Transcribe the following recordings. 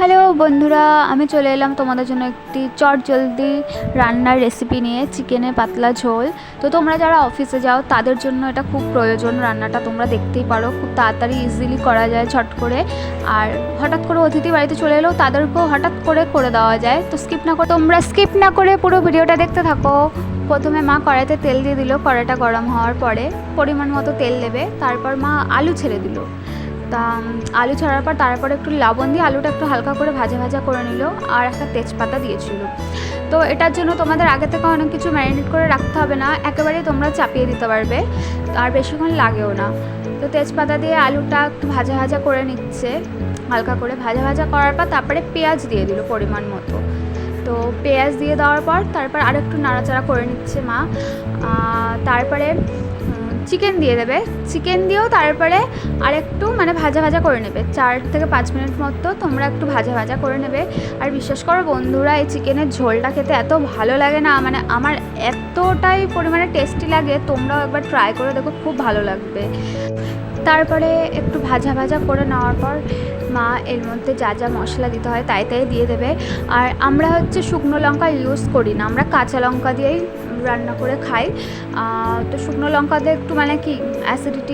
Hello বন্ধুরা, আমি চলে এলাম তোমাদের জন্য একটি চটজলদি রান্নার রেসিপি নিয়ে, চিকেনের পাতলা ঝোল। তো তোমরা যারা অফিসে যাও তাদের জন্য এটা খুব প্রয়োজন। রান্নাটা তোমরা দেখতেই পারো, খুব তাড়াতাড়ি ইজিলি করা যায় ছট করে। আর হঠাৎ করে অতিথি বাড়িতে চলে এলেও তাদেরকেও হঠাৎ করে দেওয়া যায়। তো তোমরা স্কিপ না করে পুরো ভিডিওটা দেখতে থাকো। প্রথমে মা কড়াইতে তেল দিয়ে দিল। কড়াইটা গরম হওয়ার পরে পরিমাণ মতো তেল দেবে। তারপর মা আলু ছেড়ে দিল। আলু ছাড়ার পর তারপর একটু লবণ দিয়ে আলুটা একটু হালকা করে ভাজা করে নিল, আর একটা তেজপাতা দিয়েছিল। তো এটার জন্য তোমাদের আগে থেকে অনেক কিছু ম্যারিনেট করে রাখতে হবে না, একেবারেই তোমরা চাপিয়ে দিতে পারবে, আর বেশিক্ষণ লাগেও না। তো তেজপাতা দিয়ে আলুটা একটু ভাজা করে নিচ্ছে, হালকা করে ভাজা করার পর তারপরে পেঁয়াজ দিয়ে দিল পরিমাণ মতো। তো পেঁয়াজ দিয়ে দেওয়ার পর তারপর আর একটু নাড়াচাড়া করে নিচ্ছে মা। তারপরে চিকেন দিয়ে দেবে। চিকেন দিয়েও তারপরে আর একটু ভাজা করে নেবে। 4 থেকে 5 মিনিট মতো তোমরা একটু ভাজা করে নেবে। আর বিশ্বাস করো বন্ধুরা, এই চিকেনের ঝোলটা খেতে এত ভালো লাগে না, আমার এতটাই পরিমাণে টেস্টি লাগে। তোমরাও একবার ট্রাই করে দেখো, খুব ভালো লাগবে। তারপরে একটু ভাজা করে নেওয়ার পর মা এর মধ্যে যা মশলা দিতে হয় তাই দিয়ে দেবে। আর আমরা শুকনো লঙ্কা ইউজ করি না, আমরা কাঁচা লঙ্কা দিয়েই রান্না করে খাই। তো শুকনো লঙ্কা দিয়ে একটু কি অ্যাসিডিটি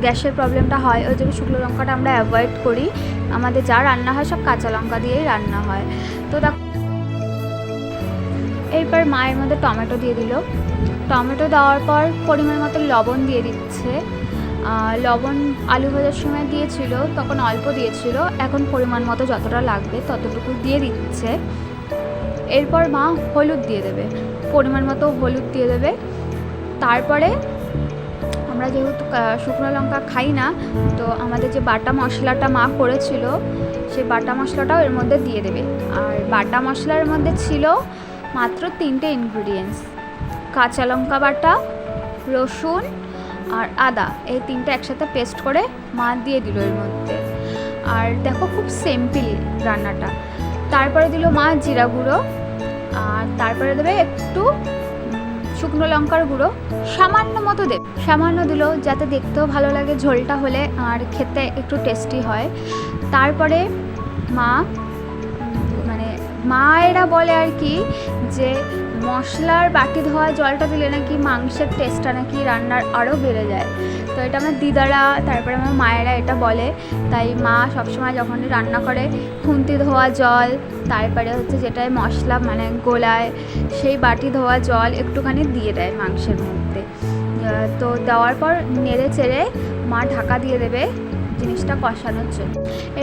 গ্যাসের প্রবলেমটা হয়, ওই জন্য শুকনো লঙ্কাটা আমরা অ্যাভয়েড করি। আমাদের যা রান্না হয় সব কাঁচা লঙ্কা দিয়েই রান্না হয়। তো দেখো, এরপর মায়ের মধ্যে টমেটো দিয়ে দিল। টমেটো দেওয়ার পর পরিমাণ মতো লবণ দিয়ে দিচ্ছে। লবণ আলু ভাজার সময় দিয়েছিল, তখন অল্প দিয়েছিল, এখন পরিমাণ মতো যতটা লাগবে ততটুকু দিয়ে দিচ্ছে। এরপর মা হলুদ দিয়ে দেবে, পরিমাণ মতো হলুদ দিয়ে দেবে। তারপরে আমরা যেহেতু শুকনো লঙ্কা খাই না, তো আমাদের যে বাটা মশলাটা মা করেছিল সেই বাটা মশলাটাও এর মধ্যে দিয়ে দেবে। আর বাটা মশলার মধ্যে ছিল মাত্র 3টে ইনগ্রিডিয়েন্টস: কাঁচা লঙ্কা বাটা, রসুন আর আদা, এই 3টে একসাথে পেস্ট করে মা দিয়ে দিল এর মধ্যে। আর দেখো, খুব সিম্পল রান্নাটা। তারপরে দিল মা জিরা গুঁড়ো, আর তারপরে দেবে একটু শুকনো লঙ্কার গুঁড়ো, সামান্য মতো দেবে, সামান্য দিল যাতে দেখতেও ভালো লাগে ঝোলটা হলে, আর খেতে একটু টেস্টি হয়। তারপরে মায়েরা বলে আর কি, যে মশলার বাটি ধোয়া জলটা দিলে নাকি মাংসের টেস্টটা নাকি রান্নার আরও বেড়ে যায়। তো এটা আমার দিদারা, তারপরে আমার মায়েরা এটা বলে। তাই মা সবসময় যখনই রান্না করে খুন্তি ধোয়া জল, তারপরে যেটায় মশলা গোলায় সেই বাটি ধোয়া জল একটুখানি দিয়ে দেয় মাংসের মধ্যে। তো দেওয়ার পর নেড়ে চেড়ে মা ঢাকা দিয়ে দেবে জিনিসটা কষানোর জন্য।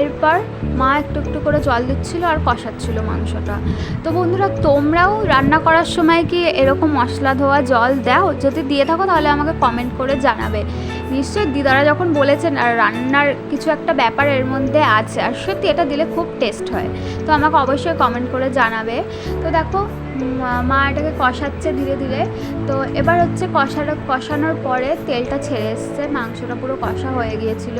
এরপর মা একটু করে জল দিচ্ছিল আর কষাচ্ছিল মাংসটা। তো বন্ধুরা, তোমরাও রান্না করার সময় কি এরকম মশলা ধোয়া জল দাও? যদি দিয়ে থাকো তাহলে আমাকে কমেন্ট করে জানাবে। নিশ্চয়ই দিদারা যখন বলেছেন আর রান্নার কিছু একটা ব্যাপার এর মধ্যে আছে, আর সত্যি এটা দিলে খুব টেস্ট হয়। তো আমাকে অবশ্যই কমেন্ট করে জানাবে। তো দেখো, মা এটাকে কষাচ্ছে ধীরে। তো এবার কষানোর পরে তেলটা ছেড়ে এসছে, মাংসটা পুরো কষা হয়ে গিয়েছিল।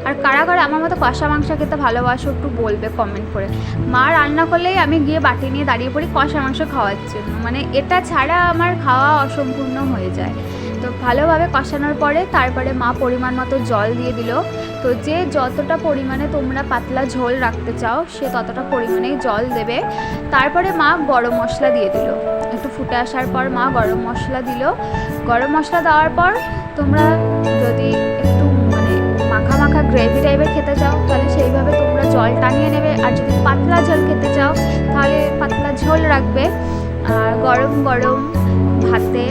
আর কারা আমার মতো কষা মাংস খেতে ভালোবাসো একটু বলবে কমেন্ট করে। মা রান্না করলেই আমি গিয়ে বাটি নিয়ে দাঁড়িয়ে পড়ি কষা মাংস খাওয়ার জন্য, এটা ছাড়া আমার খাওয়া অসম্পূর্ণ হয়ে যায়। তো ভালোভাবে কষানোর পরে তারপরে মা পরিমাণ মতো জল দিয়ে দিল। তো যে যতটা পরিমাণে তোমরা পাতলা ঝোল রাখতে চাও সে ততটা পরিমাণেই জল দেবে। তারপরে মা গরম মশলা দিয়ে দিল। একটু ফুটে আসার পর মা গরম মশলা দিল। গরম মশলা দেওয়ার পর তোমরা যদি একটু মাখা গ্রেভি টাইপের খেতে চাও তাহলে সেইভাবে তোমরা জল টানিয়ে নেবে, আর যদি পাতলা ঝোল খেতে চাও তাহলে পাতলা ঝোল রাখবে। আর গরম ভাতে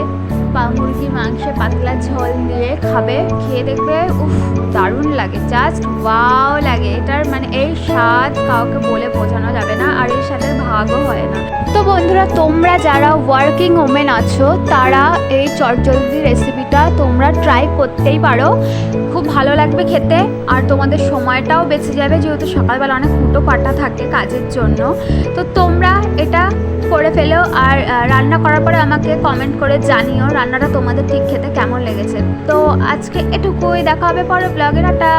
বা মুরগির মাংসে পাতলা ঝোল দিয়ে খাবে, খেয়ে দেখবে উফ, দারুণ লাগে, জাস্ট ওয়াও লাগে। এটার এই স্বাদ কাউকে বলে বোঝানো যাবে না, আর এই স্বাদের ভাগও হয় না। তো বন্ধুরা, তোমরা যারা ওয়ার্কিং ওমেন আছো তারা এই চটজলদি রেসিপিটা তোমরা ট্রাই করতেই পারো, খুব ভালো লাগবে খেতে। আর তোমাদের সময়টাও বেঁচে যাবে, যেহেতু সকালবেলা অনেক হুটো পাটা থাকে কাজের জন্য। তো তোমরা এটা করে ফেলো, আর রান্না করার পরে আমাকে কমেন্ট করে জানিও রান্নাটা তোমাদের ঠিক খেতে কেমন লেগেছে। তো আজকে এটুকুই, দেখা হবে পরের ব্লগে। টাটা।